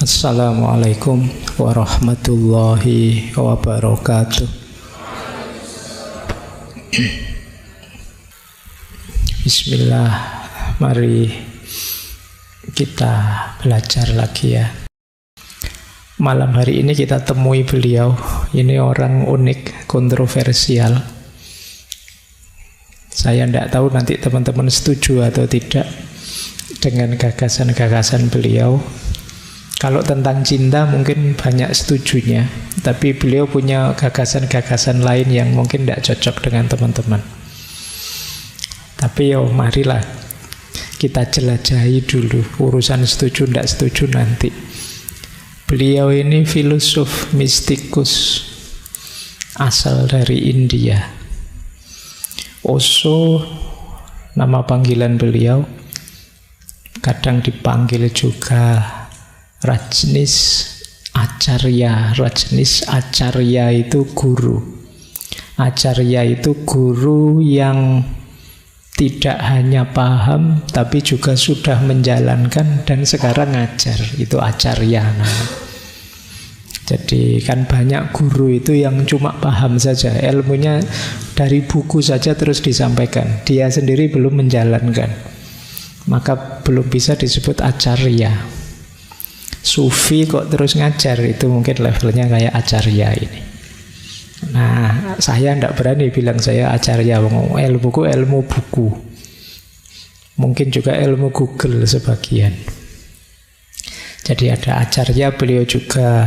Assalamualaikum warahmatullahi wabarakatuh. Bismillah, mari kita belajar lagi ya. Malam hari ini kita temui beliau. Ini orang unik, kontroversial. Saya tidak tahu nanti teman-teman setuju atau tidak dengan gagasan-gagasan beliau. Kalau tentang cinta mungkin banyak setujunya, tapi beliau punya gagasan-gagasan lain yang mungkin tidak cocok dengan teman-teman. Tapi marilah kita jelajahi dulu urusan setuju tidak setuju nanti. Beliau ini filosof mistikus asal dari India. Osho nama panggilan beliau, kadang dipanggil juga Rajneesh Acharya. Rajneesh Acharya itu guru. Acharya itu guru yang tidak hanya paham tapi juga sudah menjalankan dan sekarang ngajar. Itu Acharya. Jadi kan banyak guru itu yang cuma paham saja, ilmunya dari buku saja terus disampaikan, dia sendiri belum menjalankan, maka belum bisa disebut Acharya. Sufi kok terus ngajar, itu mungkin levelnya kayak Acharya ini. Nah, saya tidak berani bilang saya Acharya. Ilmuku ilmu buku, mungkin juga ilmu Google sebagian. Jadi ada Acharya, beliau juga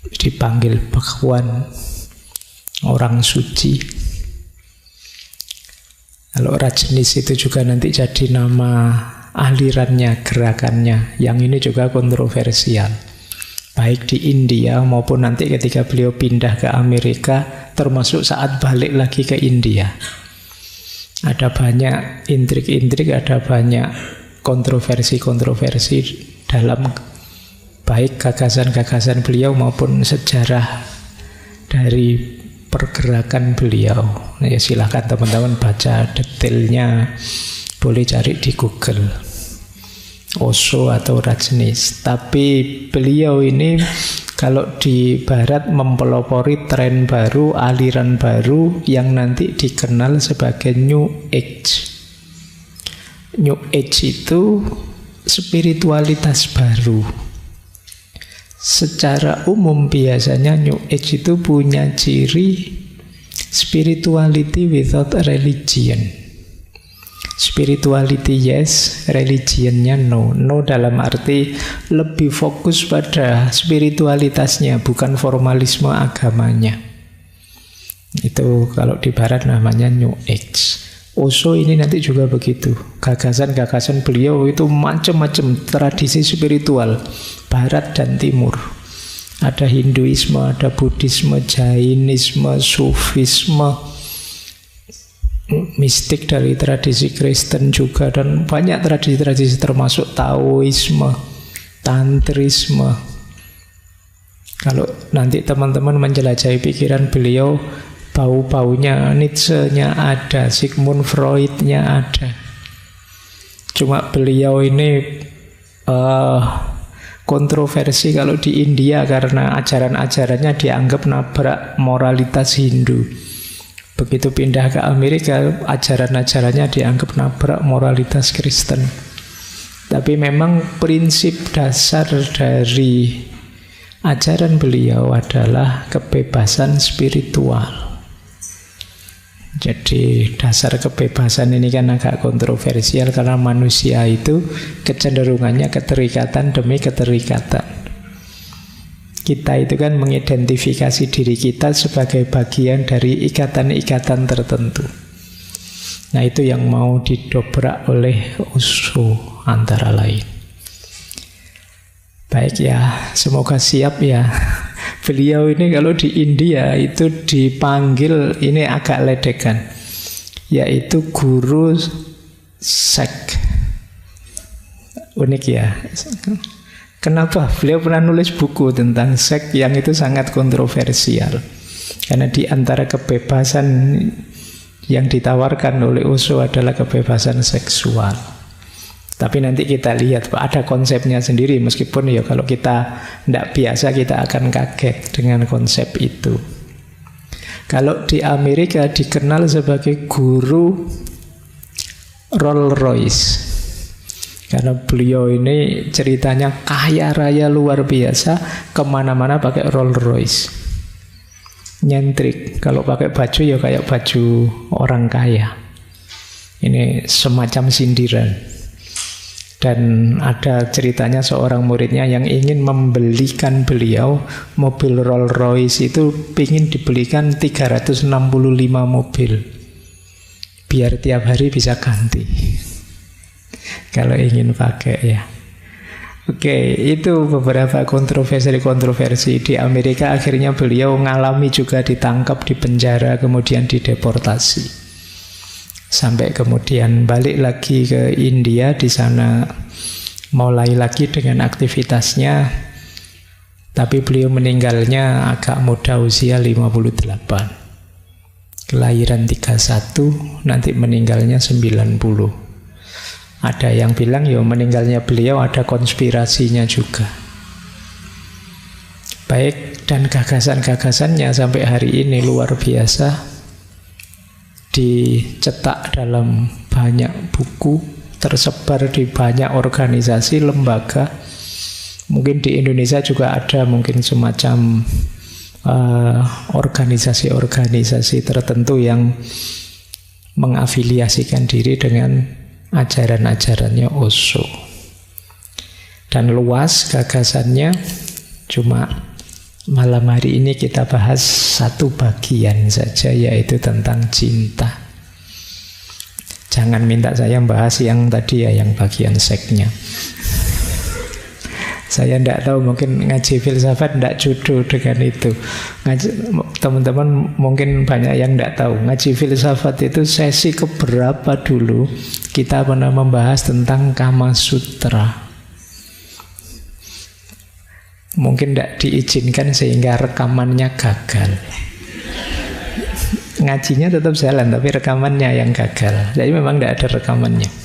dipanggil Bhagwan, orang suci. Kalau Rajneesh itu juga nanti jadi nama alirannya, gerakannya. Yang ini juga kontroversial, baik di India maupun nanti ketika beliau pindah ke Amerika, termasuk saat balik lagi ke India. Ada banyak intrik-intrik, ada banyak kontroversi-kontroversi dalam baik gagasan-gagasan beliau maupun sejarah dari pergerakan beliau. Ya, silahkan teman-teman baca detailnya, boleh cari di Google, Osho atau Rajneesh. Tapi beliau ini kalau di barat mempelopori tren baru, aliran baru yang nanti dikenal sebagai New Age. New Age itu spiritualitas baru. Secara umum biasanya New Age itu punya ciri spirituality without religion. Spirituality yes, religionnya no. No dalam arti lebih fokus pada spiritualitasnya, bukan formalisme agamanya. Itu kalau di barat namanya New Age. Osho ini nanti juga begitu. Gagasan-gagasan beliau itu macam-macam tradisi spiritual, barat dan timur. Ada Hinduisme, ada Buddhisme, Jainisme, Sufisme, mistik dari tradisi Kristen juga, dan banyak tradisi-tradisi termasuk Taoisme, Tantrisme. Kalau nanti teman-teman menjelajahi pikiran beliau, bau-baunya Nietzsche-nya ada, Sigmund Freud-nya ada. Cuma beliau ini kontroversi kalau di India karena ajaran-ajarannya dianggap nabrak moralitas Hindu. Begitu pindah ke Amerika, ajaran-ajarannya dianggap nabrak moralitas Kristen. Tapi memang prinsip dasar dari ajaran beliau adalah kebebasan spiritual. Jadi dasar kebebasan ini kan agak kontroversial karena manusia itu kecenderungannya keterikatan demi keterikatan. Kita itu kan mengidentifikasi diri kita sebagai bagian dari ikatan-ikatan tertentu. Nah, itu yang mau didobrak oleh Osho antara lain. Baik ya, semoga siap ya. Beliau ini kalau di India itu dipanggil, ini agak ledekan, yaitu guru sek. Unik ya. Kenapa? Beliau pernah nulis buku tentang seks yang itu sangat kontroversial. Karena di antara kebebasan yang ditawarkan oleh Osho adalah kebebasan seksual. Tapi nanti kita lihat Pak, ada konsepnya sendiri, meskipun ya kalau kita tidak biasa kita akan kaget dengan konsep itu. Kalau di Amerika dikenal sebagai guru Rolls Royce, karena beliau ini ceritanya kaya raya luar biasa, kemana-mana pakai Rolls Royce, nyentrik. Kalau pakai baju ya kayak baju orang kaya. Ini semacam sindiran. Dan ada ceritanya seorang muridnya yang ingin membelikan beliau mobil Rolls Royce itu, ingin dibelikan 365 mobil biar tiap hari bisa ganti kalau ingin pakai ya. Oke, itu beberapa kontroversi di Amerika. Akhirnya beliau ngalami juga ditangkap, dipenjara, kemudian dideportasi. Sampai kemudian balik lagi ke India, di sana mulai lagi dengan aktivitasnya. Tapi beliau meninggalnya agak muda, usia 58. Kelahiran 31, nanti meninggalnya 90. Ada yang bilang ya meninggalnya beliau ada konspirasinya juga. Baik, dan gagasan-gagasannya sampai hari ini luar biasa. Dicetak dalam banyak buku, tersebar di banyak organisasi, lembaga. Mungkin di Indonesia juga ada mungkin semacam organisasi-organisasi tertentu yang mengafiliasikan diri dengan ajaran-ajarannya Osho. Dan luas gagasannya, cuma malam hari ini kita bahas satu bagian saja, yaitu tentang cinta. Jangan minta saya bahas yang tadi ya, yang bagian seksnya. Saya tidak tahu, mungkin ngaji filsafat tidak jodoh dengan itu. Teman-teman mungkin banyak yang tidak tahu. Ngaji filsafat itu sesi keberapa dulu kita pernah membahas tentang Kama Sutra. Mungkin tidak diizinkan sehingga rekamannya gagal. Ngajinya tetap jalan, tapi rekamannya yang gagal. Jadi memang tidak ada rekamannya.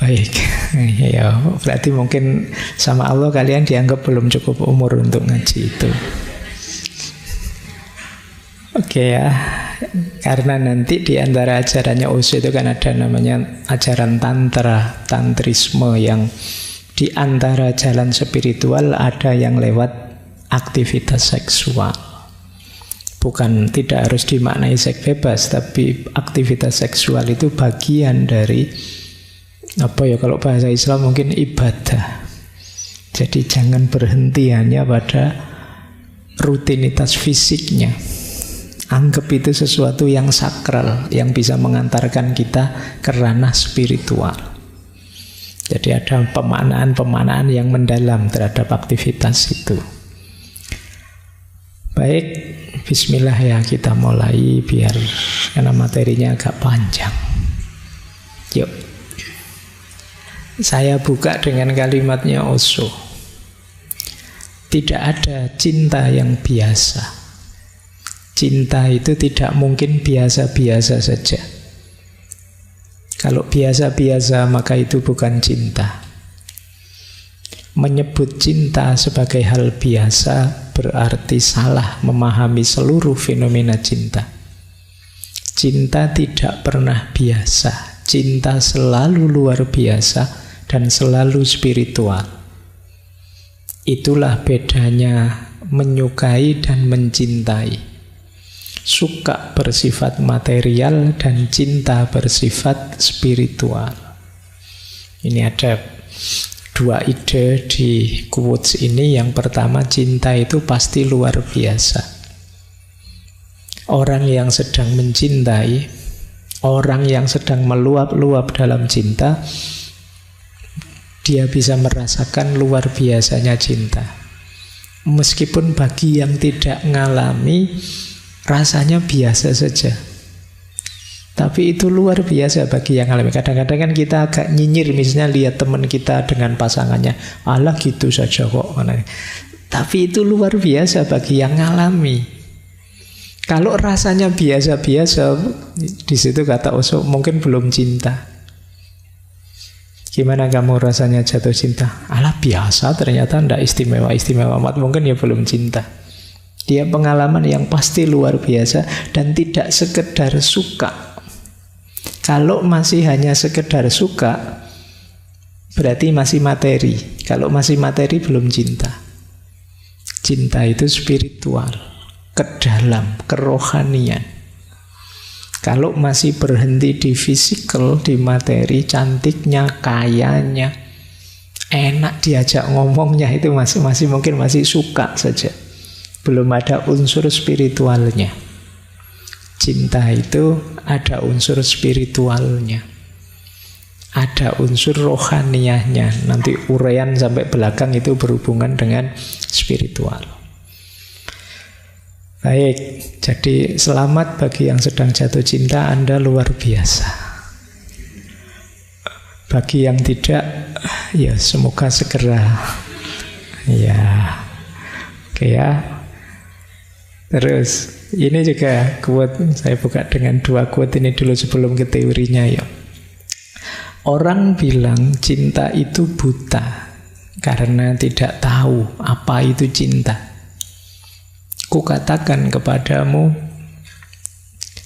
Baik, ya berarti mungkin sama Allah kalian dianggap belum cukup umur untuk ngaji itu. Oke ya, karena nanti di antara ajarannya Osho itu kan ada namanya ajaran tantra, tantrisme, yang di antara jalan spiritual ada yang lewat aktivitas seksual. Bukan, tidak harus dimaknai seks bebas, tapi aktivitas seksual itu bagian dari apa ya, kalau bahasa Islam mungkin ibadah. Jadi jangan berhenti hanya pada rutinitas fisiknya. Anggap itu sesuatu yang sakral, yang bisa mengantarkan kita ke ranah spiritual. Jadi ada pemaknaan-pemaknaan yang mendalam terhadap aktivitas itu. Baik, bismillah ya, kita mulai biar karena materinya agak panjang. Yuk. Saya buka dengan kalimatnya Osho. Tidak ada cinta yang biasa. Cinta itu tidak mungkin biasa-biasa saja. Kalau biasa-biasa maka itu bukan cinta. Menyebut cinta sebagai hal biasa berarti salah memahami seluruh fenomena cinta. Cinta tidak pernah biasa. Cinta selalu luar biasa dan selalu spiritual. Itulah bedanya menyukai dan mencintai. Suka bersifat material dan cinta bersifat spiritual. Ini ada dua ide di quotes ini. Yang pertama, cinta itu pasti luar biasa. Orang yang sedang mencintai, orang yang sedang meluap-luap dalam cinta, dia bisa merasakan luar biasanya cinta. Meskipun bagi yang tidak ngalami, rasanya biasa saja. Tapi itu luar biasa bagi yang ngalami. Kadang-kadang kan kita agak nyinyir, misalnya lihat teman kita dengan pasangannya, alah gitu saja kok. Tapi itu luar biasa bagi yang ngalami. Kalau rasanya biasa-biasa, di situ kata Osho mungkin belum cinta. Gimana kamu rasanya jatuh cinta? Alah biasa, ternyata tidak istimewa-istimewa amat. Mungkin ya belum cinta. Dia pengalaman yang pasti luar biasa dan tidak sekedar suka. Kalau masih hanya sekedar suka, berarti masih materi. Kalau masih materi belum cinta. Cinta itu spiritual, ke dalam, kerohanian. Kalau masih berhenti di fisikal, di materi, cantiknya, kayanya, enak diajak ngomongnya, itu masih mungkin masih suka saja. Belum ada unsur spiritualnya. Cinta itu ada unsur spiritualnya. Ada unsur rohaniahnya. Nanti uraian sampai belakang itu berhubungan dengan spiritual. Baik, jadi selamat bagi yang sedang jatuh cinta, Anda luar biasa. Bagi yang tidak, ya semoga segera. Ya, oke ya. Terus, ini juga quote, saya buka dengan 2 quote ini dulu sebelum ke teorinya ya. Orang bilang cinta itu buta karena tidak tahu apa itu cinta. Kukatakan kepadamu,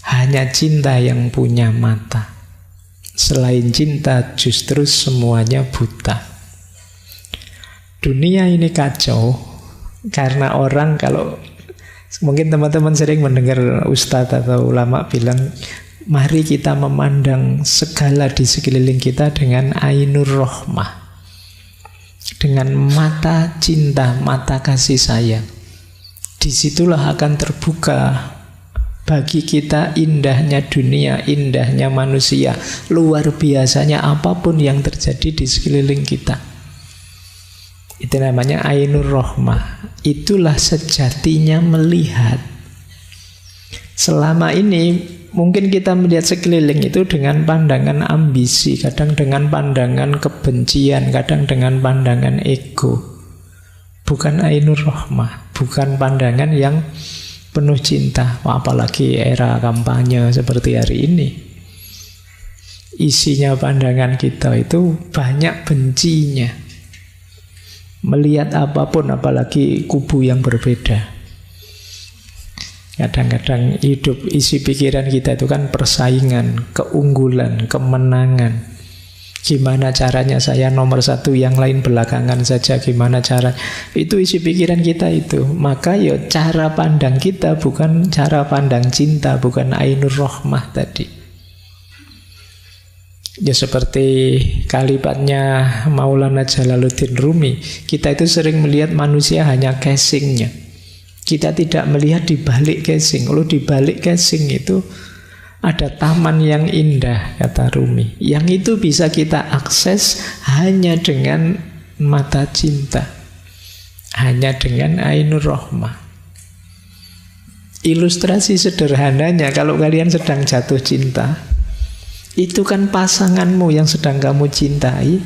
hanya cinta yang punya mata. Selain cinta, justru semuanya buta. Dunia ini kacau, karena orang kalau mungkin teman-teman sering mendengar ustadz atau ulama bilang, mari kita memandang segala di sekeliling kita dengan ainur rohmah. Dengan mata cinta, mata kasih sayang. Disitulah akan terbuka bagi kita indahnya dunia, indahnya manusia, luar biasanya apapun yang terjadi di sekeliling kita. Itu namanya ainur rohmah. Itulah sejatinya melihat. Selama ini mungkin kita melihat sekeliling itu dengan pandangan ambisi, kadang dengan pandangan kebencian, kadang dengan pandangan ego. Bukan ainur rohmah, bukan pandangan yang penuh cinta. Apalagi era kampanye seperti hari ini. Isinya pandangan kita itu banyak bencinya. Melihat apapun, apalagi kubu yang berbeda. Kadang-kadang hidup, isi pikiran kita itu kan persaingan, keunggulan, kemenangan. Gimana caranya saya nomor 1, yang lain belakangan saja, gimana cara. Itu isi pikiran kita itu. Maka ya cara pandang kita bukan cara pandang cinta, bukan ainur rohmah tadi. Ya seperti kalimatnya Maulana Jalaluddin Rumi, kita itu sering melihat manusia hanya casingnya. Kita tidak melihat di balik casing. Kalau di balik casing itu ada taman yang indah, kata Rumi. Yang itu bisa kita akses hanya dengan mata cinta, hanya dengan ainur rohmah. Ilustrasi sederhananya, kalau kalian sedang jatuh cinta, itu kan pasanganmu yang sedang kamu cintai.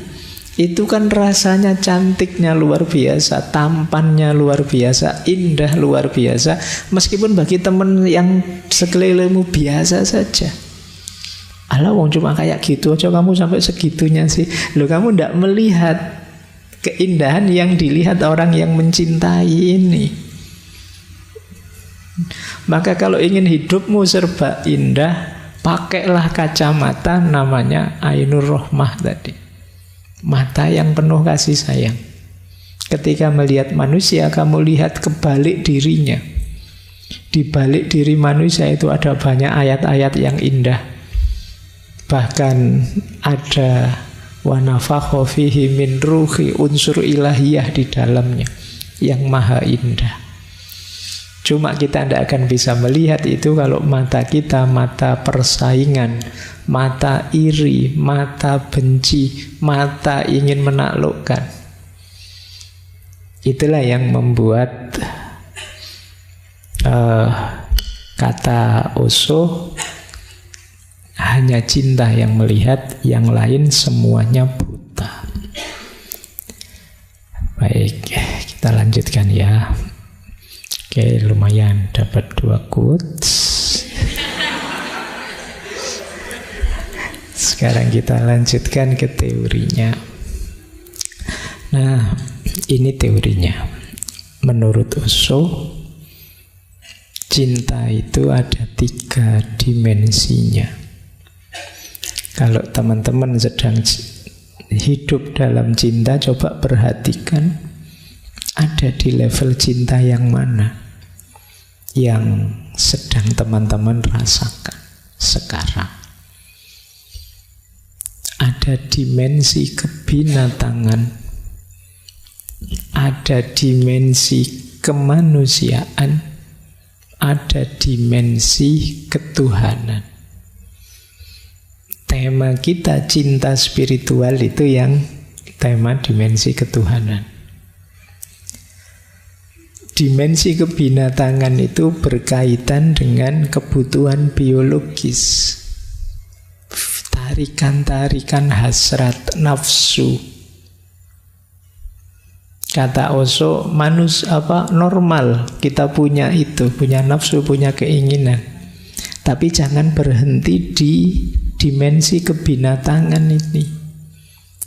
Itu kan rasanya cantiknya luar biasa, tampannya luar biasa, indah luar biasa. Meskipun bagi teman yang sekelilingmu biasa saja. Alah wong cuma kayak gitu aja kamu sampai segitunya sih. Loh, kamu tidak melihat keindahan yang dilihat orang yang mencintai ini. Maka kalau ingin hidupmu serba indah, pakailah kacamata namanya ainur rohmah tadi. Mata yang penuh kasih sayang. Ketika melihat manusia, kamu lihat kebalik dirinya. Di balik diri manusia itu ada banyak ayat-ayat yang indah. Bahkan ada wa nafakha fihi min ruhi, unsur ilahiyah di dalamnya yang maha indah. Cuma kita tidak akan bisa melihat itu kalau mata kita mata persaingan, mata iri, mata benci, mata ingin menaklukkan. Itulah yang membuat kata Osho, hanya cinta yang melihat, yang lain semuanya buta. Baik, kita lanjutkan ya. Oke, lumayan dapat 2 quotes. Sekarang kita lanjutkan ke teorinya. Nah, ini teorinya. Menurut Osho, cinta itu ada 3 dimensinya. Kalau teman-teman sedang hidup dalam cinta, coba perhatikan ada di level cinta yang mana yang sedang teman-teman rasakan sekarang. Ada dimensi kebinatangan, ada dimensi kemanusiaan, ada dimensi ketuhanan. Tema kita cinta spiritual itu yang tema dimensi ketuhanan. Dimensi kebinatangan itu berkaitan dengan kebutuhan biologis, tarikan-tarikan hasrat nafsu. Kata Osho, normal kita punya itu, punya nafsu, punya keinginan. Tapi jangan berhenti di dimensi kebinatangan ini.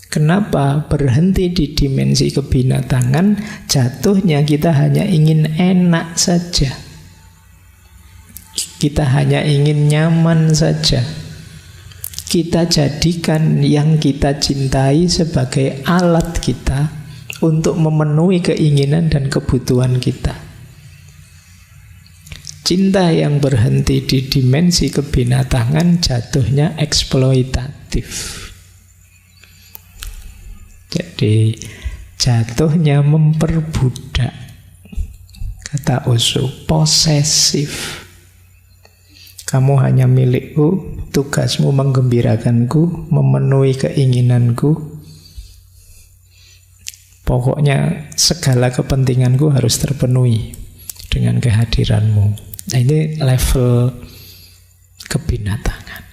Kenapa berhenti di dimensi kebinatangan? Jatuhnya kita hanya ingin enak saja. Kita hanya ingin nyaman saja. Kita jadikan yang kita cintai sebagai alat kita untuk memenuhi keinginan dan kebutuhan kita. Cinta yang berhenti di dimensi kebinatangan jatuhnya eksploitatif. Jadi jatuhnya memperbudak. Kata Osho, posesif. Kamu hanya milikku, tugasmu menggembirakanku, memenuhi keinginanku. Pokoknya segala kepentinganku harus terpenuhi dengan kehadiranmu. Nah, ini level kebinatangan.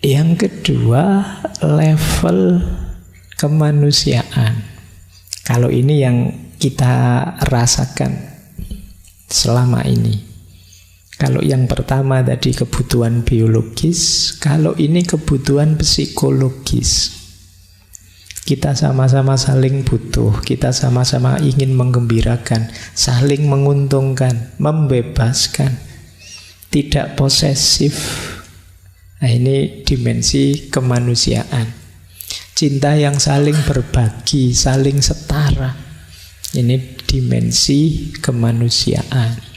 Yang kedua, level kemanusiaan. Kalau ini yang kita rasakan selama ini. Kalau yang pertama tadi kebutuhan biologis, kalau ini kebutuhan psikologis. Kita sama-sama saling butuh, kita sama-sama ingin menggembirakan, saling menguntungkan, membebaskan, tidak posesif. Nah, ini dimensi kemanusiaan. Cinta yang saling berbagi, saling setara. Ini dimensi kemanusiaan.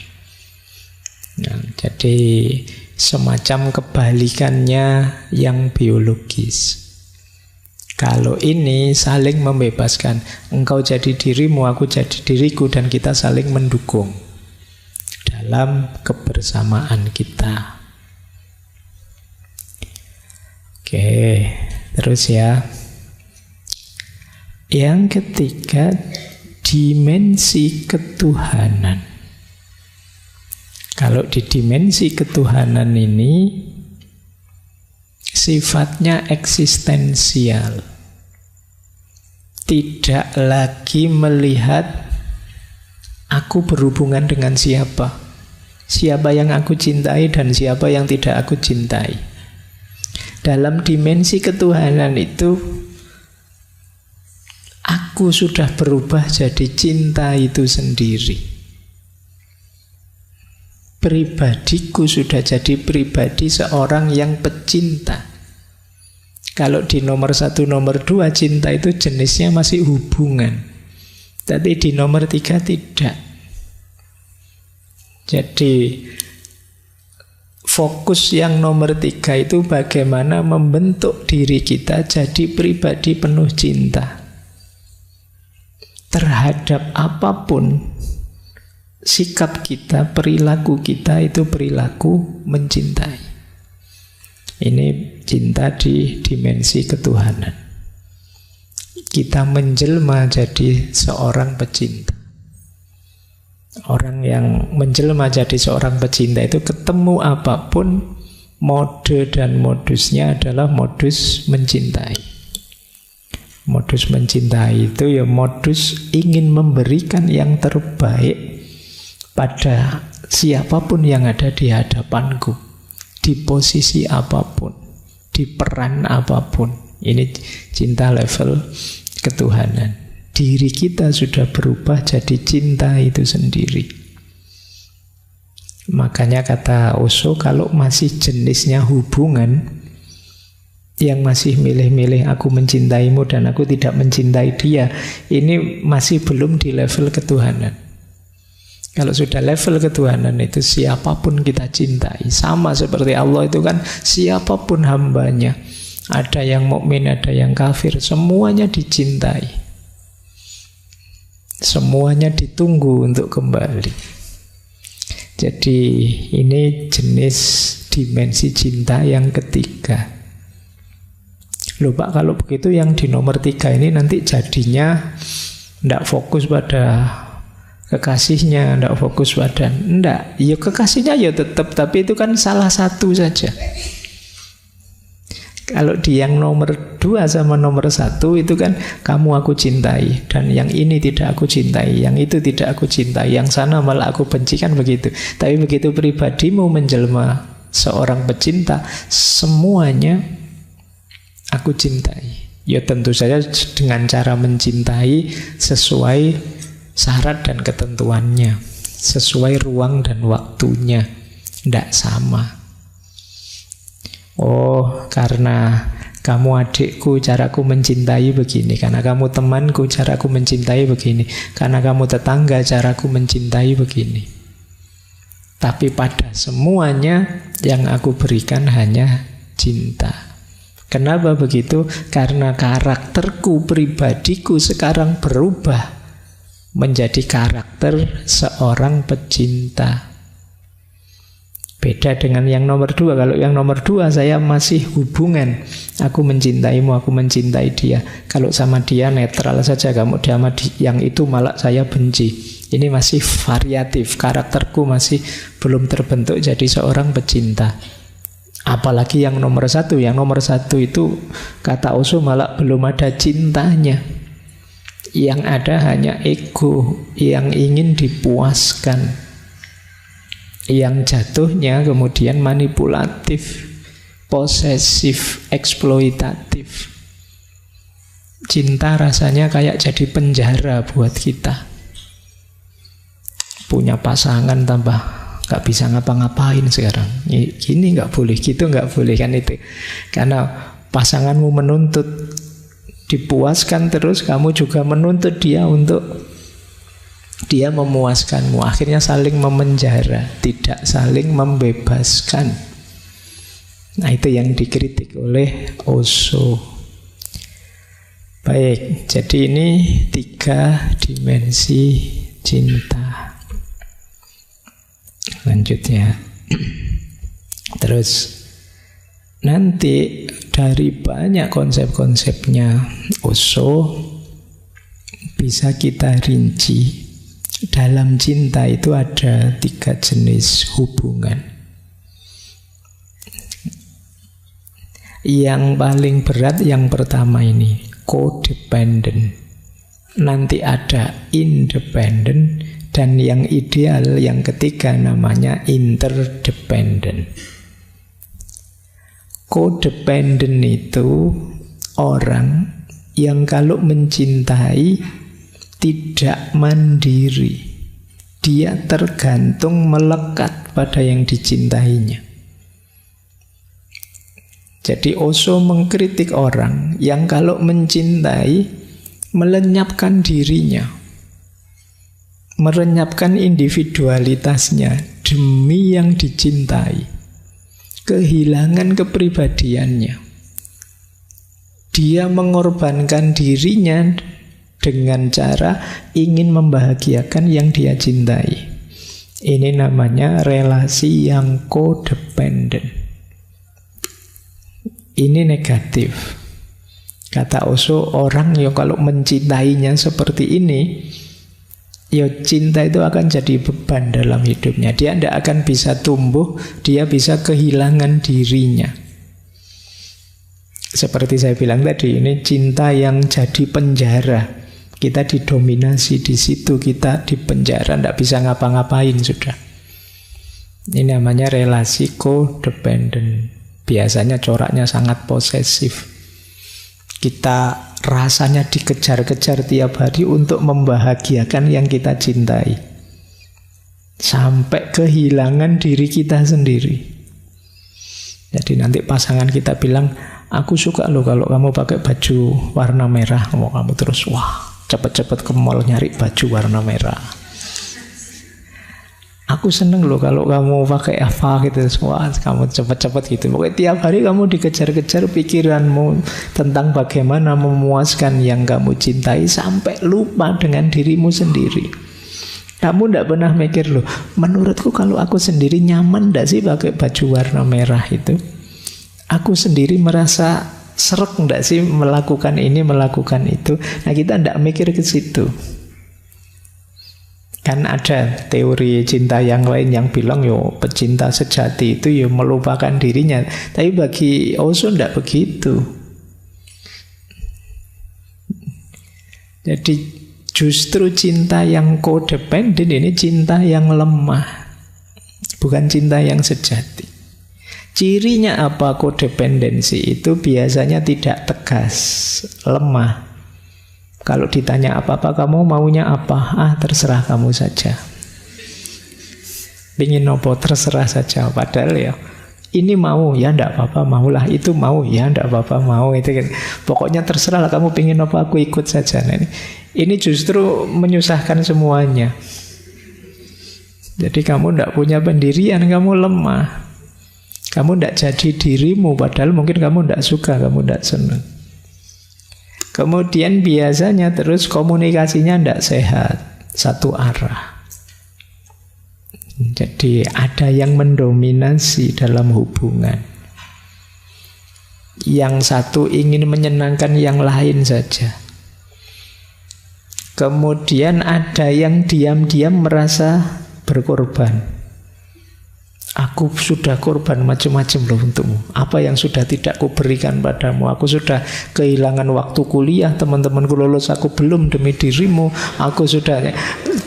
Nah, jadi semacam kebalikannya yang biologis. Kalau ini saling membebaskan, engkau jadi dirimu, aku jadi diriku, dan kita saling mendukung dalam kebersamaan kita. Oke, terus ya. Yang ketiga, dimensi ketuhanan. Kalau di dimensi ketuhanan ini sifatnya eksistensial. Tidak lagi melihat aku berhubungan dengan siapa. Siapa yang aku cintai dan siapa yang tidak aku cintai. Dalam dimensi ketuhanan itu, aku sudah berubah jadi cinta itu sendiri. Pribadiku sudah jadi pribadi seorang yang pecinta. Kalau di nomor 1, nomor 2 cinta itu jenisnya masih hubungan. Tapi di nomor 3 tidak. Jadi fokus yang nomor 3 itu bagaimana membentuk diri kita jadi pribadi penuh cinta. Terhadap apapun, sikap kita, perilaku kita itu perilaku mencintai. Ini cinta di dimensi ketuhanan. Kita menjelma jadi seorang pecinta. Orang yang menjelma jadi seorang pecinta itu ketemu apapun, mode dan modusnya adalah modus mencintai. Modus mencintai itu ya modus ingin memberikan yang terbaik pada siapapun yang ada di hadapanku, di posisi apapun. di peran apapun. Ini cinta level ketuhanan. Diri kita sudah berubah jadi cinta itu sendiri. Makanya kata Osho, kalau masih jenisnya hubungan yang masih milih-milih aku mencintaimu dan aku tidak mencintai dia, ini masih belum di level ketuhanan. Kalau sudah level ketuhanan itu siapapun kita cintai. Sama seperti Allah itu kan siapapun hambanya. Ada yang mukmin, ada yang kafir, semuanya dicintai. Semuanya ditunggu untuk kembali. Jadi ini jenis dimensi cinta yang ketiga. Loh Pak, kalau begitu yang di nomor 3 ini nanti jadinya tidak fokus pada kekasihnya, tidak fokus pada... Tidak, ya kekasihnya ya tetap, tapi itu kan salah satu saja. Kalau di yang nomor 2 sama nomor 1 itu kan kamu aku cintai, dan yang ini tidak aku cintai, yang itu tidak aku cintai, yang sana malah aku benci, kan begitu. Tapi begitu pribadimu menjelma seorang pecinta, semuanya aku cintai. Ya tentu saja dengan cara mencintai sesuai syarat dan ketentuannya, sesuai ruang dan waktunya. Tidak sama. Oh, karena kamu adikku, caraku mencintai begini. Karena kamu temanku, caraku mencintai begini. Karena kamu tetangga, caraku mencintai begini. Tapi pada semuanya yang aku berikan hanya cinta. Kenapa begitu? Karena karakterku, pribadiku sekarang berubah menjadi karakter seorang pecinta. Beda dengan yang nomor 2. Kalau yang nomor 2 saya masih hubungan. Aku mencintaimu, aku mencintai dia. Kalau sama dia netral saja, kamu sama yang itu malah saya benci. Ini masih variatif. Karakterku masih belum terbentuk jadi seorang pecinta. Apalagi yang nomor 1. Yang nomor 1 itu kata Osho malah belum ada cintanya. Yang ada hanya ego yang ingin dipuaskan, yang jatuhnya kemudian manipulatif, posesif, eksploitatif. Cinta rasanya kayak jadi penjara buat kita. Punya pasangan tambah gak bisa ngapa-ngapain sekarang. Gini gak boleh, gitu gak boleh, kan itu. Karena pasanganmu menuntut dipuaskan terus, kamu juga menuntut dia untuk dia memuaskanmu. Akhirnya saling memenjara, tidak saling membebaskan. Nah, itu yang dikritik oleh Osho. Baik, jadi ini 3 dimensi cinta. Lanjutnya. Terus nanti dari banyak konsep-konsepnya Osho bisa kita rinci. Dalam cinta itu ada 3 jenis hubungan. Yang paling berat yang pertama ini, codependent. Nanti ada independent, dan yang ideal yang ketiga namanya interdependent. Codependent itu orang yang kalau mencintai tidak mandiri. Dia tergantung, melekat pada yang dicintainya. Jadi Osho mengkritik orang yang kalau mencintai melenyapkan dirinya, merenyapkan individualitasnya demi yang dicintai, kehilangan kepribadiannya. Dia mengorbankan dirinya dengan cara ingin membahagiakan yang dia cintai. Ini namanya relasi yang codependent. Ini negatif. Kata Osho, orang yang kalau mencintainya seperti ini, ya cinta itu akan jadi beban dalam hidupnya. Dia tidak akan bisa tumbuh, dia bisa kehilangan dirinya. Seperti saya bilang tadi, ini cinta yang jadi penjara. Kita didominasi di situ, kita di penjara, tidak bisa ngapa-ngapain sudah. Ini namanya relasi codependent. Biasanya coraknya sangat posesif. Kita rasanya dikejar-kejar tiap hari untuk membahagiakan yang kita cintai. Sampai kehilangan diri kita sendiri. Jadi nanti pasangan kita bilang, aku suka loh kalau kamu pakai baju warna merah. Kamu terus, wah, cepet-cepet ke mall nyari baju warna merah. Aku seneng loh kalau kamu pakai apa gitu. Wah, kamu cepet-cepet gitu. Pokoknya tiap hari kamu dikejar-kejar pikiranmu tentang bagaimana memuaskan yang kamu cintai sampai lupa dengan dirimu sendiri. Kamu tidak pernah mikir loh, menurutku kalau aku sendiri nyaman tidak sih pakai baju warna merah itu? Aku sendiri merasa srek enggak sih melakukan ini, melakukan itu? Nah, kita tidak mikir ke situ. Kan ada teori cinta yang lain yang bilang yo pecinta sejati itu yo melupakan dirinya. Tapi bagi Osho tidak begitu. Jadi justru cinta yang codependent ini cinta yang lemah, bukan cinta yang sejati. Cirinya apa kodependensi itu? Biasanya tidak tegas, lemah. Kalau ditanya apa-apa, kamu maunya apa? Ah, terserah kamu saja. Pingin nopo, terserah saja. Padahal ya, ini mau, ya ndak apa-apa, maulah. Itu mau, ya ndak apa-apa, mau. Itu kan. Pokoknya terserah lah, kamu pingin nopo, aku ikut saja. Nah, ini justru menyusahkan semuanya. Jadi kamu ndak punya pendirian, kamu lemah. Kamu ndak jadi dirimu, padahal mungkin kamu ndak suka, kamu ndak senang. Kemudian biasanya terus komunikasinya tidak sehat, satu arah. Jadi ada yang mendominasi dalam hubungan. Yang satu ingin menyenangkan yang lain saja. Kemudian ada yang diam-diam merasa berkorban. Aku sudah korban macam-macam loh untukmu. Apa yang sudah tidak kuberikan padamu? Aku sudah kehilangan waktu kuliah, teman-temanku lulus, aku belum demi dirimu. Aku sudah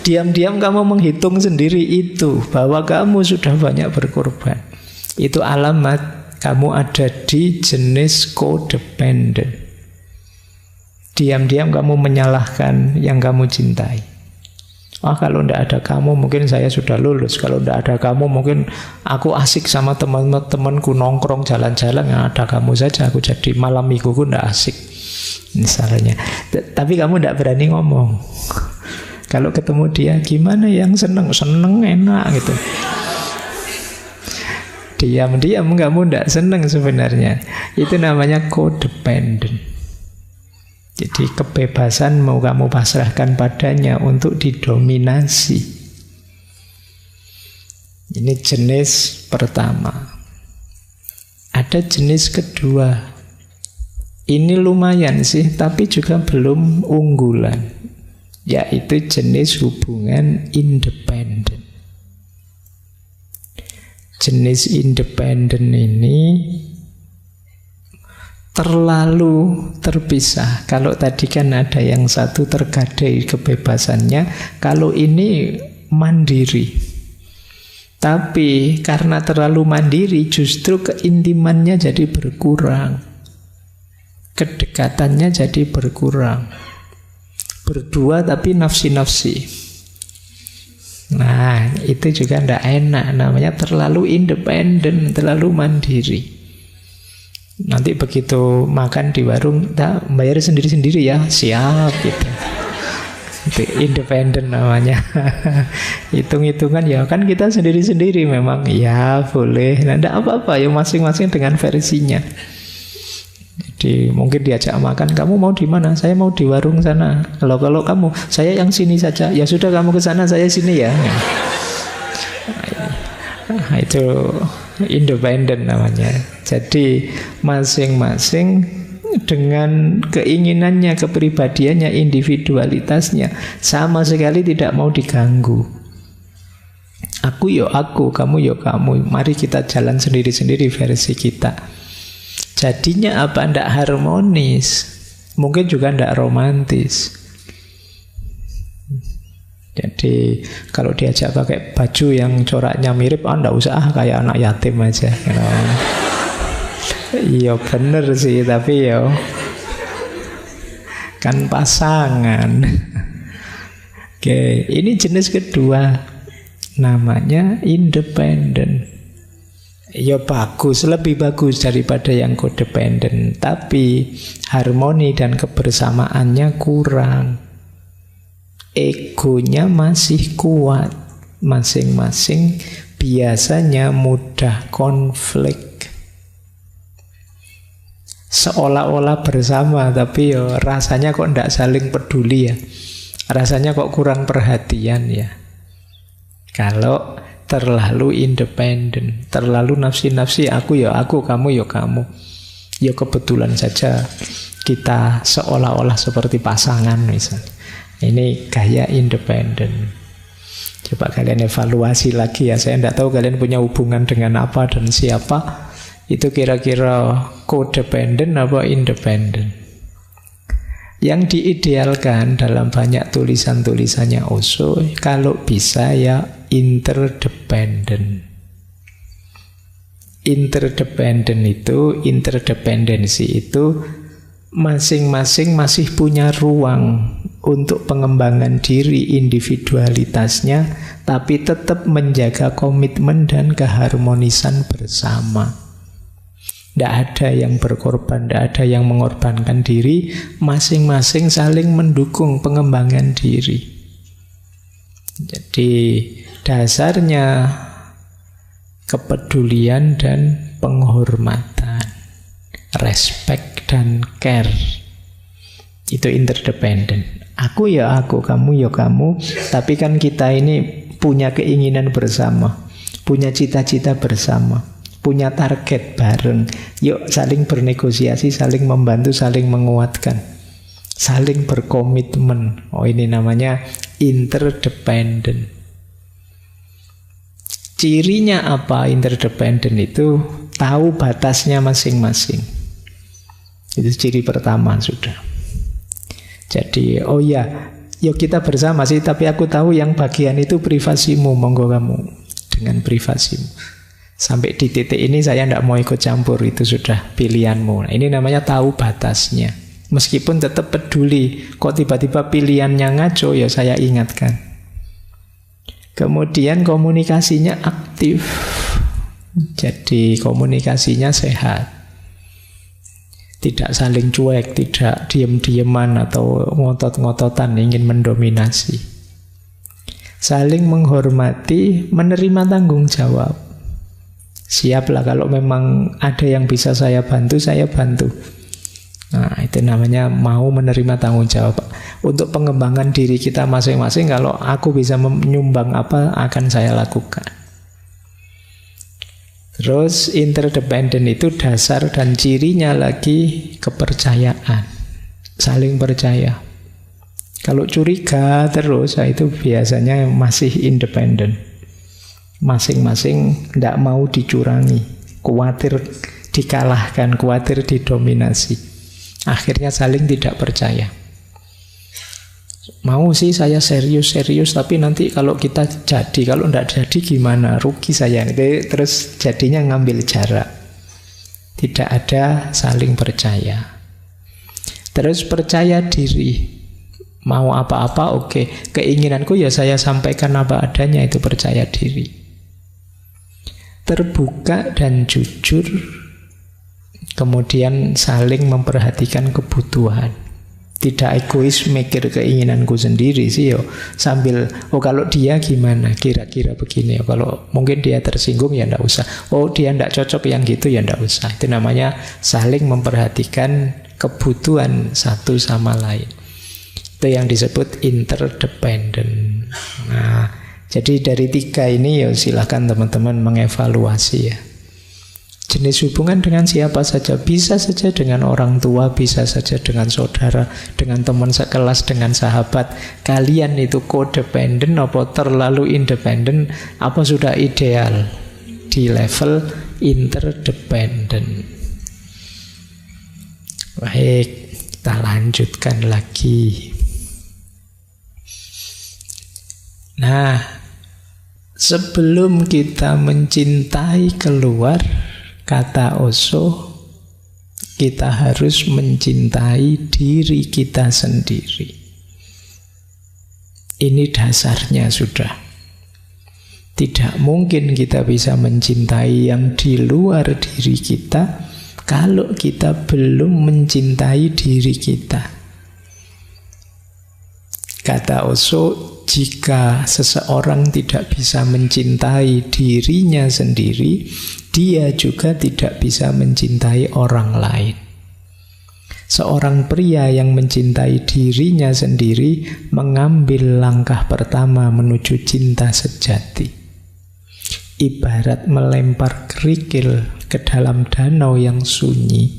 diam-diam kamu menghitung sendiri itu bahwa kamu sudah banyak berkorban. Itu alamat kamu ada di jenis codependent. Diam-diam kamu menyalahkan yang kamu cintai. Oh, kalau tidak ada kamu mungkin saya sudah lulus. Kalau tidak ada kamu mungkin aku asik sama teman-temanku nongkrong jalan-jalan. Yang ada kamu saja aku jadi malam mingguku tidak asik misalnya. Tapi kamu tidak berani ngomong. Kalau ketemu dia, gimana yang seneng enak gitu. Diam-diam kamu tidak seneng sebenarnya. Itu namanya codependent. Jadi kebebasan mau kamu pasrahkan padanya untuk didominasi. Ini jenis pertama. Ada jenis kedua. Ini lumayan sih, tapi juga belum unggulan. Yaitu jenis hubungan independen. Jenis independen ini terlalu terpisah. Kalau tadi kan ada yang satu tergadai kebebasannya, kalau ini mandiri. Tapi karena terlalu mandiri justru keintimannya jadi berkurang. Kedekatannya jadi berkurang. Berdua tapi nafsi-nafsi. Nah, itu juga tidak enak. Namanya terlalu independen, terlalu mandiri. Nanti begitu makan di warung, tak bayar sendiri-sendiri ya, siap gitu. Itu independen namanya. Hitung-hitungan ya kan kita sendiri-sendiri memang, ya boleh. Nah, tidak apa-apa ya, masing-masing dengan versinya. Jadi mungkin diajak makan, kamu mau di mana? Saya mau di warung sana. Kalau kamu, saya yang sini saja. Ya sudah kamu ke sana, saya sini ya. Nah, itu independen namanya. Jadi masing-masing dengan keinginannya, kepribadiannya, individualitasnya sama sekali tidak mau diganggu. Aku yo aku, kamu yo kamu. Mari kita jalan sendiri-sendiri versi kita. Jadinya apa? Ndak harmonis. Mungkin juga ndak romantis. Jadi kalau diajak pakai baju yang coraknya mirip, ndak usah kayak anak yatim aja. Iya bener sih, tapi yo kan pasangan. Oke, ini jenis kedua, namanya independen. Ya bagus, lebih bagus daripada yang codependent, tapi harmoni dan kebersamaannya kurang. Egonya masih kuat, masing-masing biasanya mudah konflik. Seolah-olah bersama, tapi ya rasanya kok tidak saling peduli ya. Rasanya kok kurang perhatian ya. Kalau terlalu independen, terlalu nafsi-nafsi, aku ya aku, kamu ya kamu. Ya kebetulan saja kita seolah-olah seperti pasangan misalnya. Ini gaya independen. Coba kalian evaluasi lagi ya. Saya tidak tahu kalian punya hubungan dengan apa dan siapa. Itu kira-kira codependent apa independen? Yang diidealkan dalam banyak tulisan-tulisannya Osho, kalau bisa ya interdependent. Interdependensi itu masing-masing masih punya ruang untuk pengembangan diri individualitasnya, tapi tetap menjaga komitmen dan keharmonisan bersama. Tidak ada yang berkorban, tidak ada yang mengorbankan diri, masing-masing saling mendukung pengembangan diri. Jadi dasarnya kepedulian dan penghormatan, respect dan care. Itu interdependent. Aku ya aku, kamu ya kamu, tapi kan kita ini punya keinginan bersama, punya cita-cita bersama, punya target bareng. Yuk saling bernegosiasi, saling membantu, saling menguatkan, saling berkomitmen. Oh, ini namanya interdependent. Cirinya apa interdependent itu? Tahu batasnya masing-masing. Itu ciri pertama sudah. Jadi, oh ya, yuk kita bersama sih, tapi aku tahu yang bagian itu privasimu, monggo kamu dengan privasimu. Sampai di titik ini saya tidak mau ikut campur, itu sudah pilihanmu. Nah, ini namanya tahu batasnya. Meskipun tetap peduli, kok tiba-tiba pilihannya ngaco, ya saya ingatkan. Kemudian komunikasinya aktif. Jadi komunikasinya sehat. Tidak saling cuek, tidak diem-dieman atau ngotot-ngototan ingin mendominasi. Saling menghormati, menerima tanggung jawab. Siaplah kalau memang ada yang bisa saya bantu, saya bantu. Nah, itu namanya mau menerima tanggung jawab. Untuk pengembangan diri kita masing-masing, kalau aku bisa menyumbang apa, akan saya lakukan. Terus interdependent itu dasar dan cirinya lagi kepercayaan. Saling percaya. Kalau curiga terus, itu biasanya masih independen. Masing-masing tidak mau dicurangi, khawatir dikalahkan, khawatir didominasi. Akhirnya saling tidak percaya. Mau sih saya serius-serius, tapi nanti kalau kita jadi, kalau tidak jadi gimana? Rugi saya. Terus jadinya ngambil jarak. Tidak ada saling percaya. Terus percaya diri. Mau apa-apa, oke. Keinginanku ya saya sampaikan apa adanya, itu percaya diri. Terbuka dan jujur. Kemudian saling memperhatikan kebutuhan. Tidak egois mikir keinginanku sendiri sih yo. Sambil, oh kalau dia gimana, kira-kira begini. Kalau mungkin dia tersinggung ya ndak usah. Oh dia ndak cocok yang gitu ya ndak usah. Itu namanya saling memperhatikan kebutuhan satu sama lain. Itu yang disebut interdependent. Nah, jadi dari tiga ini ya silakan teman-teman mengevaluasi ya. Jenis hubungan dengan siapa saja, bisa saja dengan orang tua, bisa saja dengan saudara, dengan teman sekelas, dengan sahabat. Kalian itu codependent apa terlalu independen, apa sudah ideal di level interdependent. Baik, kita lanjutkan lagi. Nah, sebelum kita mencintai keluar, kata Osho, Kita harus mencintai diri kita sendiri. Ini dasarnya sudah. Tidak mungkin kita bisa mencintai yang di luar diri kita kalau kita belum mencintai diri kita. Kata Osho, jika seseorang tidak bisa mencintai dirinya sendiri, dia juga tidak bisa mencintai orang lain. Seorang pria yang mencintai dirinya sendiri mengambil langkah pertama menuju cinta sejati. Ibarat melempar kerikil ke dalam danau yang sunyi,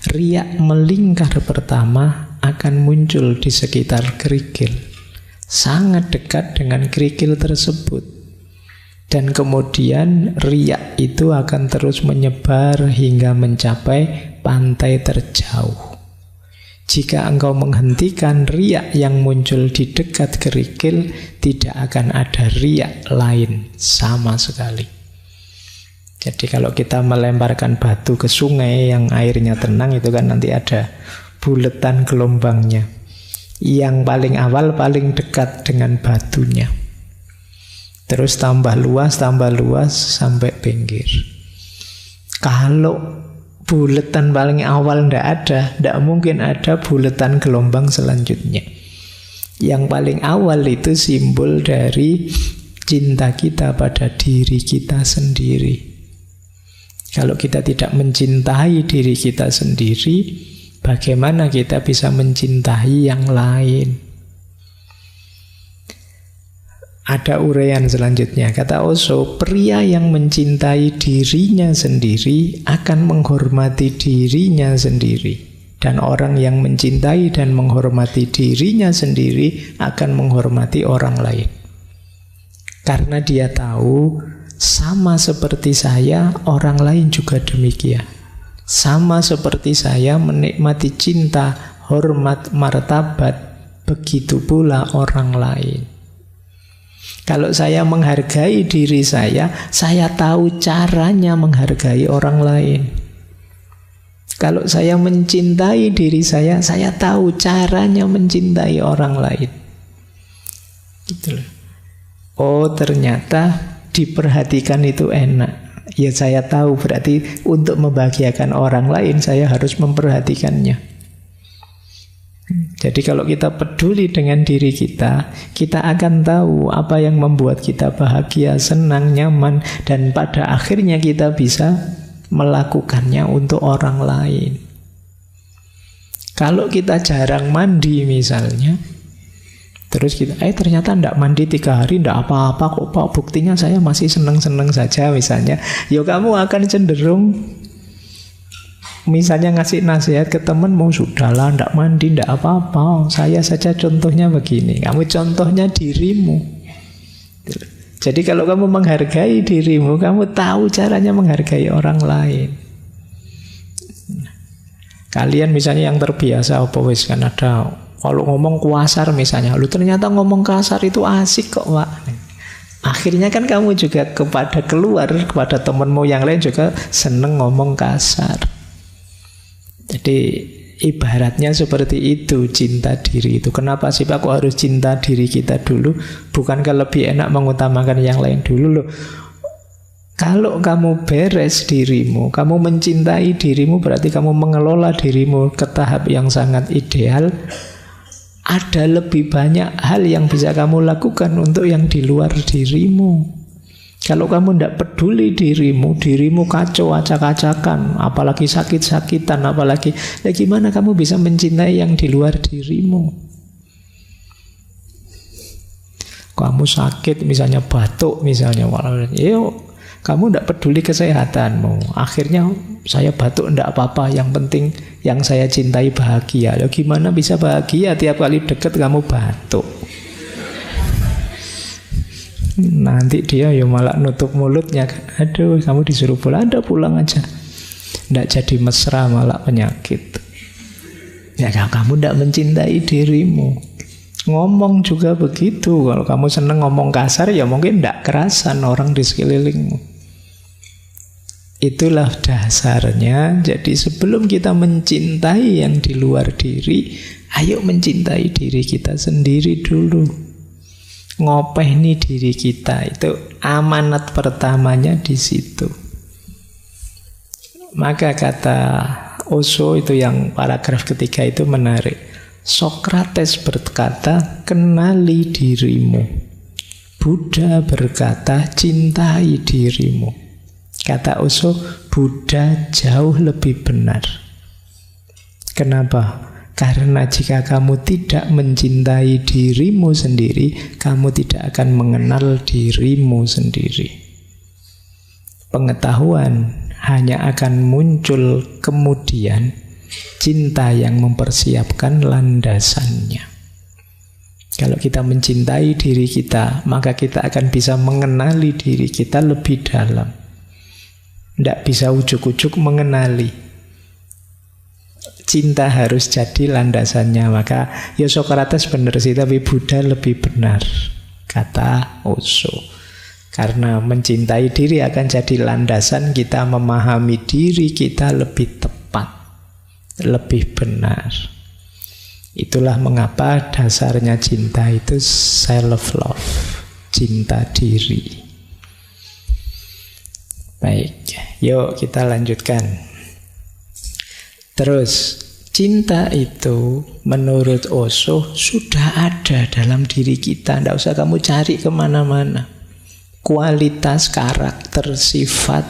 riak melingkar pertama akan muncul di sekitar kerikil, sangat dekat dengan kerikil tersebut. Dan kemudian riak itu akan terus menyebar hingga mencapai pantai terjauh. Jika engkau menghentikan riak yang muncul di dekat kerikil, tidak akan ada riak lain sama sekali. Jadi kalau kita melemparkan batu ke sungai yang airnya tenang, itu kan nanti ada buletan gelombangnya. Yang paling awal paling dekat dengan batunya. Terus tambah luas sampai pinggir. Kalau buletan paling awal tidak mungkin ada buletan gelombang selanjutnya. Yang paling awal itu simbol dari cinta kita pada diri kita sendiri. Kalau kita tidak mencintai diri kita sendiri, bagaimana kita bisa mencintai yang lain? Ada uraian selanjutnya. Kata Osho, pria yang mencintai dirinya sendiri akan menghormati dirinya sendiri. Dan orang yang mencintai dan menghormati dirinya sendiri akan menghormati orang lain. Karena dia tahu, sama seperti saya, orang lain juga demikian. Sama seperti saya menikmati cinta, hormat, martabat, begitu pula orang lain. Kalau saya menghargai diri saya tahu caranya menghargai orang lain. Kalau saya mencintai diri saya tahu caranya mencintai orang lain. Gitu loh. Oh, ternyata diperhatikan itu enak. Ya, saya tahu berarti untuk membahagiakan orang lain saya harus memperhatikannya. Jadi kalau kita peduli dengan diri kita, kita akan tahu apa yang membuat kita bahagia, senang, nyaman, dan pada akhirnya kita bisa melakukannya untuk orang lain. Kalau kita jarang mandi misalnya, terus kita ternyata tidak mandi 3 hari, tidak apa-apa kok Pak, buktinya saya masih senang-senang saja misalnya, ya kamu akan cenderung misalnya ngasih nasihat ke temanmu, sudahlah, ndak mandi, ndak apa-apa. Saya saja contohnya begini. Kamu contohnya dirimu. Jadi kalau kamu menghargai dirimu, kamu tahu caranya menghargai orang lain. Kalian misalnya yang terbiasa, apa wis kan ada, kalau ngomong kasar misalnya, lu ternyata ngomong kasar itu asik kok, Pak. Akhirnya kan kamu juga kepada temanmu yang lain juga seneng ngomong kasar. Jadi ibaratnya seperti itu cinta diri itu. Kenapa sih Pak kok harus cinta diri kita dulu? Bukankah lebih enak mengutamakan yang lain dulu loh? Kalau kamu beres dirimu, kamu mencintai dirimu, berarti kamu mengelola dirimu ke tahap yang sangat ideal. Ada lebih banyak hal yang bisa kamu lakukan untuk yang di luar dirimu. Kalau kamu tidak peduli dirimu kacau, acak-acakan, apalagi sakit-sakitan, apalagi, gimana kamu bisa mencintai yang di luar dirimu? Kamu sakit, misalnya batuk, misalnya, kamu tidak peduli kesehatanmu. Akhirnya saya batuk tidak apa-apa, yang penting yang saya cintai bahagia. Gimana bisa bahagia tiap kali deket kamu batuk? Nanti dia malah nutup mulutnya kan. Aduh, kamu disuruh pulang, pulang aja. Tidak jadi mesra, malah penyakit. Ya kamu tidak mencintai dirimu. Ngomong juga begitu. Kalau kamu seneng ngomong kasar, ya mungkin tidak kerasan orang di sekelilingmu. Itulah dasarnya. Jadi sebelum kita mencintai yang di luar diri, ayo mencintai diri kita sendiri dulu. Ngopeni diri kita, itu amanat pertamanya di situ. Maka kata Osho itu yang paragraf ketiga itu menarik. Sokrates berkata, kenali dirimu. Buddha berkata, cintai dirimu. Kata Osho, Buddha jauh lebih benar. Kenapa? Karena jika kamu tidak mencintai dirimu sendiri, kamu tidak akan mengenal dirimu sendiri. Pengetahuan hanya akan muncul kemudian, cinta yang mempersiapkan landasannya. Kalau kita mencintai diri kita, maka kita akan bisa mengenali diri kita lebih dalam. Tidak bisa ujuk-ujuk mengenali. Cinta harus jadi landasannya. Maka ya Sokrates benar sih, tapi Buddha lebih benar, kata Osho. Karena mencintai diri akan jadi landasan kita memahami diri kita lebih tepat, lebih benar. Itulah mengapa dasarnya cinta itu self-love, cinta diri. Baik, yuk kita lanjutkan. Terus, cinta itu menurut Osho sudah ada dalam diri kita. Tidak usah kamu cari kemana-mana. Kualitas, karakter, sifat,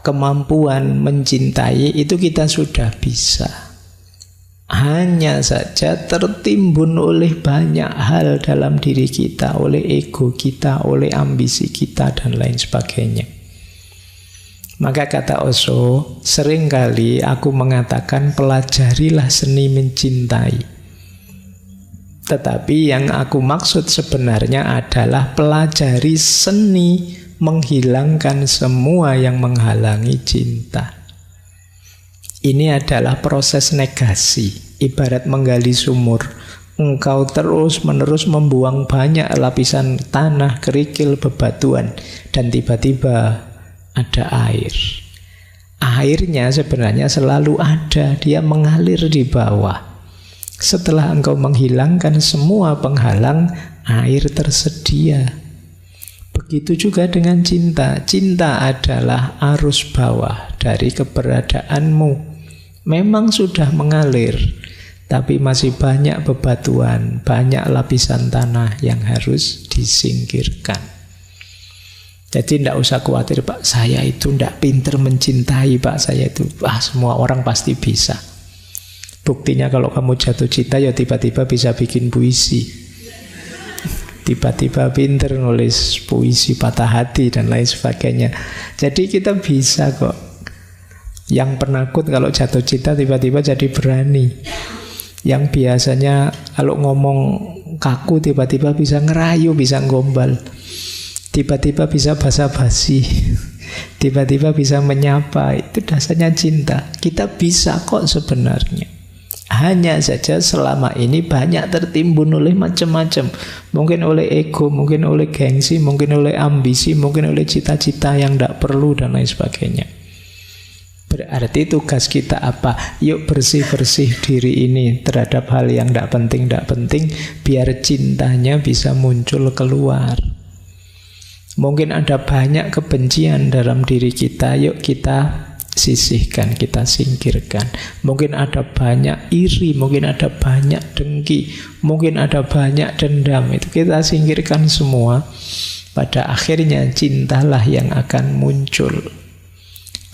kemampuan mencintai itu kita sudah bisa. Hanya saja tertimbun oleh banyak hal dalam diri kita, oleh ego kita, oleh ambisi kita, dan lain sebagainya. Maka kata Osho, seringkali aku mengatakan pelajarilah seni mencintai. Tetapi yang aku maksud sebenarnya adalah pelajari seni menghilangkan semua yang menghalangi cinta. Ini adalah proses negasi, ibarat menggali sumur. Engkau terus-menerus membuang banyak lapisan tanah, kerikil, bebatuan, dan tiba-tiba ada air. Airnya sebenarnya selalu ada, dia mengalir di bawah. Setelah engkau menghilangkan semua penghalang, air tersedia. Begitu juga dengan cinta. Cinta adalah arus bawah dari keberadaanmu. Memang sudah mengalir, tapi masih banyak bebatuan, banyak lapisan tanah yang harus disingkirkan. Jadi tidak usah khawatir, Pak, saya itu tidak pinter mencintai, Pak, saya itu, semua orang pasti bisa. Buktinya kalau kamu jatuh cinta, ya tiba-tiba bisa bikin puisi. Tiba-tiba pinter nulis puisi patah hati dan lain sebagainya. Jadi kita bisa kok. Yang penakut kalau jatuh cinta tiba-tiba jadi berani. Yang biasanya kalau ngomong kaku tiba-tiba bisa ngerayu, bisa gombal. Tiba-tiba bisa basa-basi, tiba-tiba bisa menyapa. Itu dasarnya cinta. Kita bisa kok sebenarnya. Hanya saja selama ini banyak tertimbun oleh macam-macam. Mungkin oleh ego, mungkin oleh gengsi, mungkin oleh ambisi, mungkin oleh cita-cita yang tidak perlu dan lain sebagainya. Berarti tugas kita apa? Yuk bersih-bersih diri ini terhadap hal yang tidak penting, biar cintanya bisa muncul keluar. Mungkin ada banyak kebencian dalam diri kita, yuk kita sisihkan, kita singkirkan. Mungkin ada banyak iri, mungkin ada banyak dengki, mungkin ada banyak dendam. Itu kita singkirkan semua. Pada akhirnya cintalah yang akan muncul.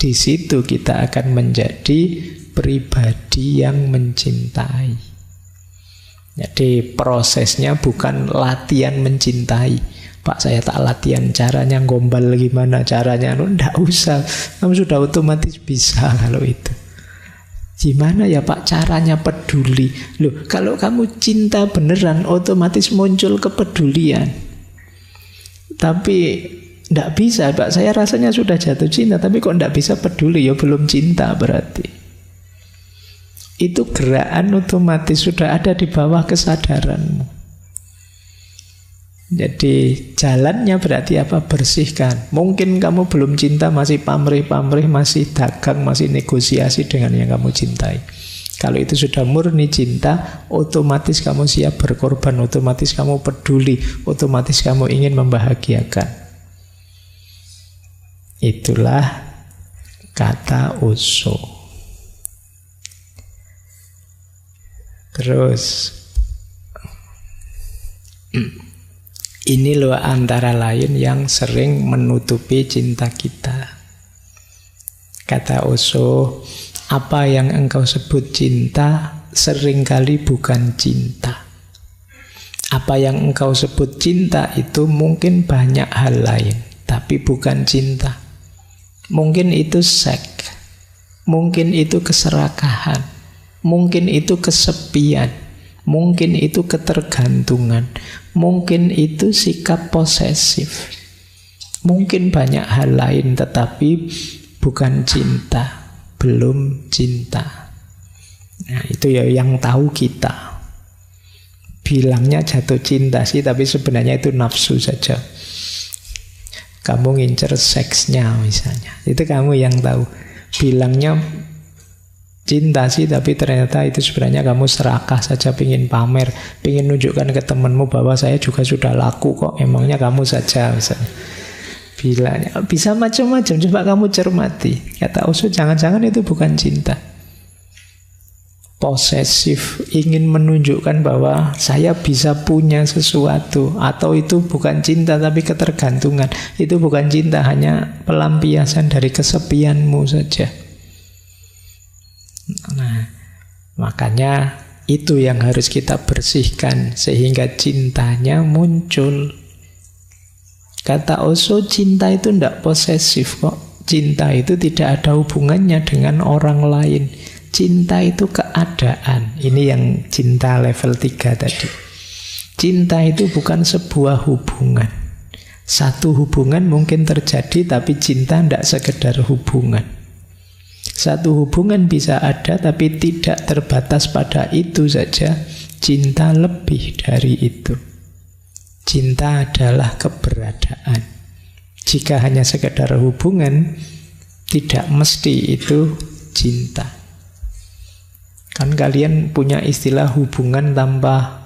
Di situ kita akan menjadi pribadi yang mencintai. Jadi prosesnya bukan latihan mencintai. Pak, saya tak latihan caranya gombal gimana caranya. Nggak usah, kamu sudah otomatis bisa kalau itu. Gimana ya Pak caranya peduli? Loh, kalau kamu cinta beneran otomatis muncul kepedulian. Tapi nggak bisa Pak, saya rasanya sudah jatuh cinta tapi kok nggak bisa peduli, ya belum cinta berarti. Itu gerakan otomatis sudah ada di bawah kesadaranmu. Jadi jalannya berarti apa? Bersihkan. Mungkin kamu belum cinta, masih pamrih-pamrih, masih dagang, masih negosiasi dengan yang kamu cintai. Kalau itu sudah murni cinta, otomatis kamu siap berkorban, otomatis kamu peduli, otomatis kamu ingin membahagiakan. Itulah kata Osho. Terus ini loh antara lain yang sering menutupi cinta kita. Kata Osho, apa yang engkau sebut cinta seringkali bukan cinta. Apa yang engkau sebut cinta itu mungkin banyak hal lain, tapi bukan cinta. Mungkin itu seks, mungkin itu keserakahan, mungkin itu kesepian, mungkin itu ketergantungan, mungkin itu sikap posesif, mungkin banyak hal lain, tetapi bukan cinta, belum cinta. Nah, itu ya yang tahu kita. Bilangnya jatuh cinta sih, tapi sebenarnya itu nafsu saja. Kamu ngincer seksnya misalnya, itu kamu yang tahu. Bilangnya cinta sih, tapi ternyata itu sebenarnya kamu serakah saja, pingin pamer, pingin nunjukkan ke temanmu bahwa saya juga sudah laku kok, emangnya kamu saja misalnya. Bilangnya bisa macam-macam, coba kamu cermati. Kata Osho, jangan-jangan itu bukan cinta. Posesif, ingin menunjukkan bahwa saya bisa punya sesuatu, atau itu bukan cinta tapi ketergantungan. Itu bukan cinta, hanya pelampiasan dari kesepianmu saja. Nah, makanya itu yang harus kita bersihkan sehingga cintanya muncul. Kata Osho, cinta itu tidak posesif kok. Cinta itu tidak ada hubungannya dengan orang lain. Cinta itu keadaan. Ini yang cinta level 3 tadi. Cinta itu bukan sebuah hubungan. Satu hubungan mungkin terjadi, tapi cinta tidak sekedar hubungan. Satu hubungan bisa ada, tapi tidak terbatas pada itu saja. Cinta lebih dari itu. Cinta adalah keberadaan. Jika hanya sekedar hubungan, tidak mesti itu cinta. Kan kalian punya istilah hubungan tanpa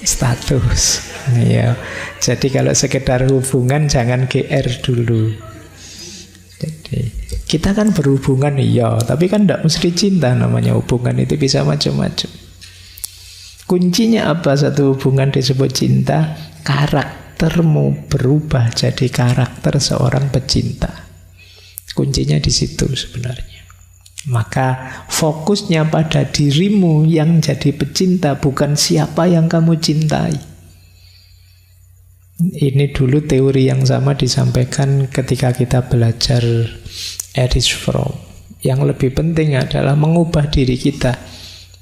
status. Ya. Jadi kalau sekedar hubungan jangan GR dulu. Jadi kita kan berhubungan, iya, tapi kan tidak mesti cinta namanya hubungan, itu bisa macam-macam. Kuncinya apa satu hubungan disebut cinta? Karaktermu berubah jadi karakter seorang pecinta. Kuncinya di situ sebenarnya. Maka fokusnya pada dirimu yang jadi pecinta, bukan siapa yang kamu cintai. Ini dulu teori yang sama disampaikan ketika kita belajar Erich Fromm. Yang lebih penting adalah mengubah diri kita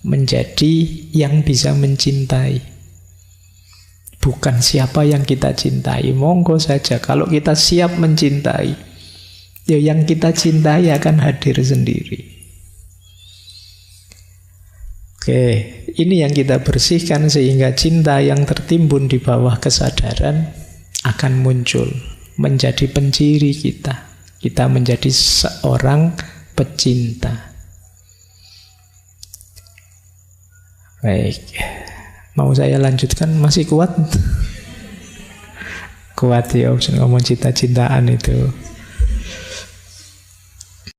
menjadi yang bisa mencintai. Bukan siapa yang kita cintai. Monggo saja, kalau kita siap mencintai, ya yang kita cintai akan hadir sendiri. Oke, ini yang kita bersihkan sehingga cinta yang tertimbun di bawah kesadaran akan muncul menjadi penciri kita. Kita menjadi seorang pecinta. Baik, mau saya lanjutkan? Masih kuat? Kuat ya, ngomong cinta-cintaan itu.